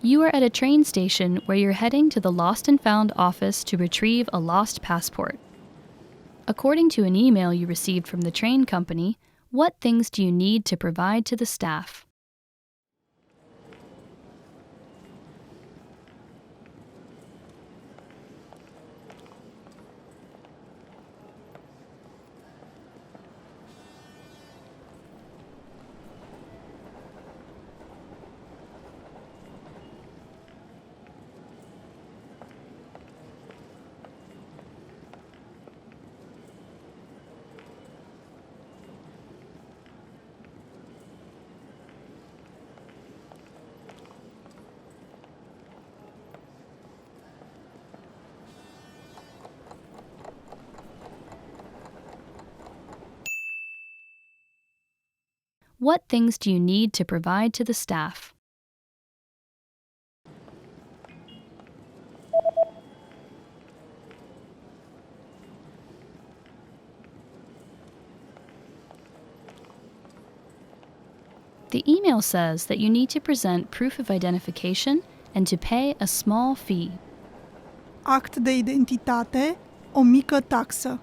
You are at a train station where you're heading to the Lost and Found office to retrieve a lost passport. According to an email you received from the train company, what things do you need to provide to the staff? What things do you need to provide to the staff? The email says that you need to present proof of identification and to pay a small fee. Act de identitate, o mică taxă.